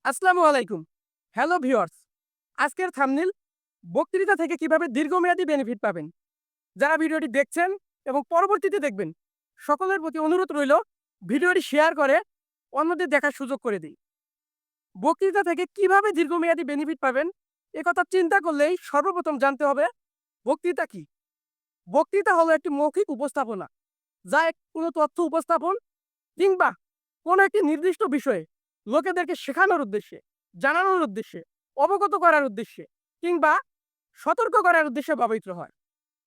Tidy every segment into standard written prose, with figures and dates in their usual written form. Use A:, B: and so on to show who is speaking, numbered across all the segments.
A: আসসালামু আলাইকুম। Hello viewers. আজকের থাম্বনেল বক্তৃতা থেকে কিভাবে দীর্ঘমেয়াদী বেনিফিট পাবেন। যারা ভিডিওটি দেখছেন এবং পরবর্তীতে দেখবেন, সকলের প্রতি অনুরোধ রইল ভিডিওটি শেয়ার করে অন্যদের দেখার সুযোগ করে দিই। বক্তৃতা থেকে কিভাবে দীর্ঘমেয়াদী বেনিফিট পাবেন একথা চিন্তা করলেই সর্বপ্রথম জানতে হবে বক্তৃতা কি? বক্তৃতা হলো একটি মৌখিক উপস্থাপনা, যা কোনো তথ্য উপস্থাপন কিংবা কোনো একটি নির্দিষ্ট বিষয়ে লোকেদেরকে শেখানোর উদ্দেশ্যে, জানানোর উদ্দেশ্যে, অবগত করার উদ্দেশ্যে কিংবা সতর্ক করার উদ্দেশ্যে ব্যবহৃত হয়।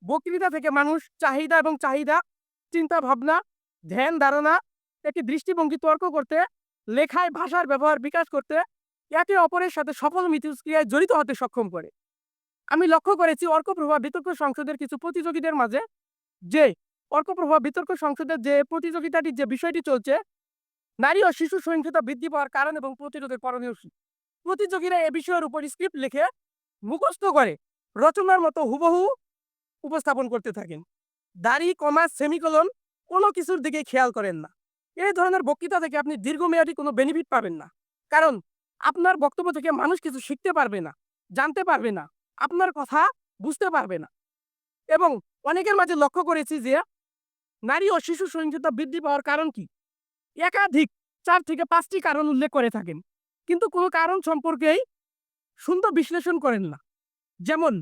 A: বক্তৃতা থেকে মানুষ চাহিদা, চিন্তা ভাবনা, ধ্যান ধারণা, একটি দৃষ্টিভঙ্গি তর্ক করতে, লেখায় ভাষার ব্যবহার বিকাশ করতে, একে অপরের সাথে সফল মিথস্ক্রিয়ায় জড়িত হতে সক্ষম করে। আমি লক্ষ্য করেছি অর্কপ্রভা বিতর্ক সংসদের কিছু প্রতিযোগীদের মাঝে যে অর্কপ্রভা বিতর্ক সংসদের যে প্রতিযোগিতাটির যে বিষয়টি চলছে, নারী ও শিশু সহিংসতা বৃদ্ধি পাওয়ার কারণ এবং প্রতিরোধের করণীয় কি? প্রতিযোগীরা এ বিষয়ের উপর স্ক্রিপ্ট লিখে মুখস্থ করে রচনার মতো হুবহু উপস্থাপন করতে থাকেন। দাড়ি, কমা, সেমিকোলন কোনো কিছুর দিকে খেয়াল করেন না। এই ধরনের বক্তৃতা থেকে আপনি দীর্ঘমেয়াদী কোনো বেনিফিট পাবেন না। কারণ আপনার বক্তব্য থেকে মানুষ কিছু শিখতে পারবে না, জানতে পারবে না, আপনার কথা বুঝতে পারবে না। এবং অনেকের মাঝে লক্ষ্য করেছি যে নারী ও শিশু সহিংসতা বৃদ্ধি পাওয়ার কারণ কি? একাধিক ৪ থেকে ৫ টি কারণ উল্লেখ করে থাকেন। কিন্তু কোনো কারণ সম্পর্কেই সুন্দর বিশ্লেষণ করেন না। যেমন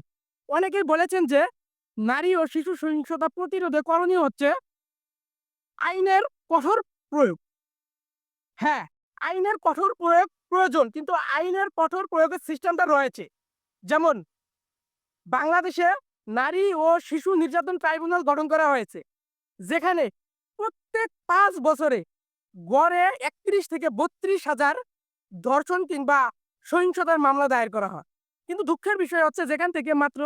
A: অনেকেই বলেছেন যে নারী ও শিশু সহিংসতা প্রতিরোধে করণীয় হচ্ছে আইনের কঠোর প্রয়োগ। হ্যাঁ, আইনের কঠোর প্রয়োগ প্রয়োজন, কিন্তু আইনের কঠোর প্রয়োগের সিস্টেমটা রয়েছে। যেমন বাংলাদেশে নারী ও শিশু নির্যাতন ট্রাইব্যুনাল গঠন করা হয়েছে, যেখানে প্রত্যেক ৫ বছরে গড়ে ৩১ থেকে ৩২,০০০ ধর্ষণ কিংবা সহিংসতার মামলা দায়ের করা হয়। কিন্তু দুঃখের বিষয় হচ্ছে যেখান থেকে মাত্র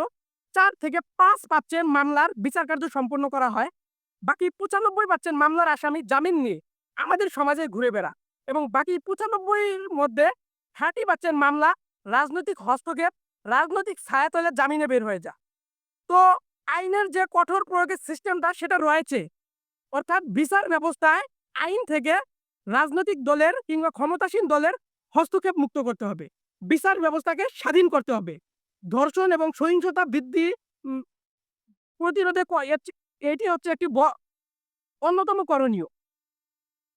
A: ৪ থেকে ৫% মামলার বিচার কার্য সম্পন্ন করা হয়। বাকি ৯৫% মামলার আসামি জামিন নিয়ে আমাদের সমাজে ঘুরে বেড়ায় এবং বাকি ৯৫ মধ্যে ৩০% মামলা রাজনৈতিক হস্তক্ষেপ, রাজনৈতিক ছায়াতলে জামিনে বের হয়ে যায়। তো আইনের যে কঠোর প্রয়োগের সিস্টেমটা সেটা রয়েছে। অর্থাৎ বিচার ব্যবস্থায় আইন থেকে রাজনৈতিক দলের কিংবা ক্ষমতাসীন দলের হস্তক্ষেপ মুক্ত করতে হবে। বিচার ব্যবস্থাকে স্বাধীন করতে হবে। ধর্ষণ এবং সহিংসতা বৃদ্ধি উম প্রতিরোধে এটি হচ্ছে একটি অন্যতম করণীয়।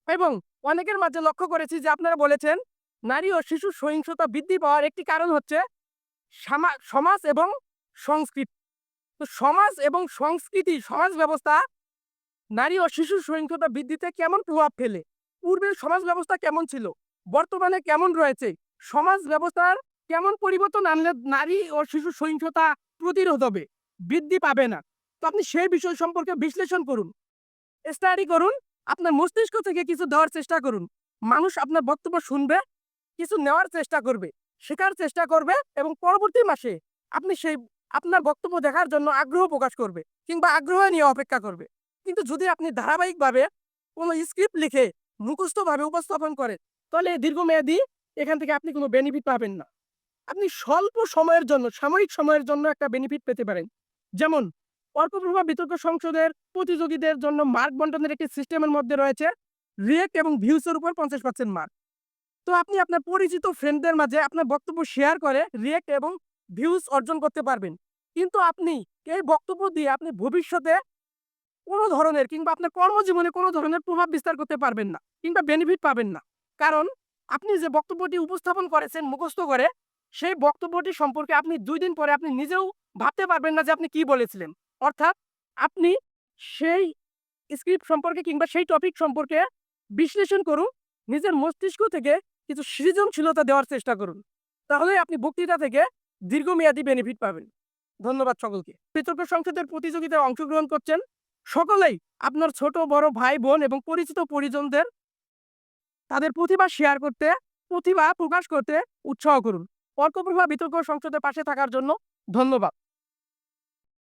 A: এবং অনেকের মাঝে লক্ষ্য করেছি যে আপনারা বলেছেন নারী ও শিশু সহিংসতা বৃদ্ধি পাওয়ার একটি কারণ হচ্ছে সমাজ এবং সংস্কৃতি। তো সমাজ এবং সংস্কৃতি, সমাজ ব্যবস্থা নারী ও শিশু সহিংসতা বৃদ্ধিতে কেমন প্রভাব ফেলে? পূর্বের সমাজ ব্যবস্থা কেমন ছিল? বর্তমানে কেমন রয়েছে? সমাজ ব্যবস্থার কেমন পরিবর্তন আনলে নারী ও শিশু সহিংসতা প্রতিরোধ হবে, বৃদ্ধি পাবে না? তো আপনি সেই বিষয় সম্পর্কে বিশ্লেষণ করুন, স্টাডি করুন, আপনার মস্তিষ্ক থেকে কিছু দেওয়ার চেষ্টা করুন। মানুষ আপনার বক্তব্য শুনবে, কিছু নেওয়ার চেষ্টা করবে, শেখার চেষ্টা করবে এবং পরবর্তী মাসে আপনি সেই আপনার বক্তব্য দেখার জন্য আগ্রহ প্রকাশ করবে কিংবা আগ্রহ নিয়ে অপেক্ষা করবে। কিন্তু যদি আপনি ধারাবাহিকভাবে কোনো স্ক্রিপ্ট লিখে মুখস্থভাবে উপস্থাপন করেন, তাহলে দীর্ঘমেয়াদী এখান থেকে আপনি কোনো বেনিফিট পাবেন না। আপনি স্বল্প সময়ের জন্য, সাময়িক সময়ের জন্য একটা বেনিফিট পেতে পারেন। যেমন অর্কপ্রভা বিতর্ক সংসদের প্রতিযোগীদের জন্য মার্ক বন্টনের একটি সিস্টেমের মধ্যে রয়েছে রিয়েক্ট এবং ভিউস এর উপর ৫০% মার্ক। তো আপনি আপনার পরিচিত ফ্রেন্ডদের মাঝে আপনার বক্তব্য শেয়ার করে রিয়েক্ট এবং ভিউজ অর্জন করতে পারবেন। কিন্তু আপনি এই বক্তব্য দিয়ে আপনি ভবিষ্যতে কোনো ধরনের কিংবা আপনার কর্মজীবনে কোনো ধরনের প্রভাব বিস্তার করতে পারবেন না কিংবা বেনিফিট পাবেন না। কারণ আপনি যে বক্তব্যটি উপস্থাপন করেছেন মুখস্থ করে, সেই বক্তব্যটি সম্পর্কে আপনি ২ দিন পরে আপনি নিজেও ভাবতে পারবেন না যে আপনি কি বলেছিলেন। অর্থাৎ আপনি সেই স্ক্রিপ্ট সম্পর্কে কিংবা সেই টপিক সম্পর্কে বিশ্লেষণ করুন। নিজের মস্তিষ্ক থেকে কিছু সৃজনশীলতা দেওয়ার চেষ্টা করুন। তাহলেই আপনি বক্তৃতা থেকে দীর্ঘমেয়াদী বেনিফিট পাবেন। ধন্যবাদ সকলকে। বিতর্ক সংসদের প্রতিযোগিতায় অংশগ্রহণ করছেন সকলেই আপনার ছোট বড় ভাই বোন এবং পরিচিত পরিজনদের তাদের প্রতিভা শেয়ার করতে, প্রতিভা প্রকাশ করতে উৎসাহ করুন। অর্কপ্রভা বিতর্ক সংসদের পাশে থাকার জন্য ধন্যবাদ।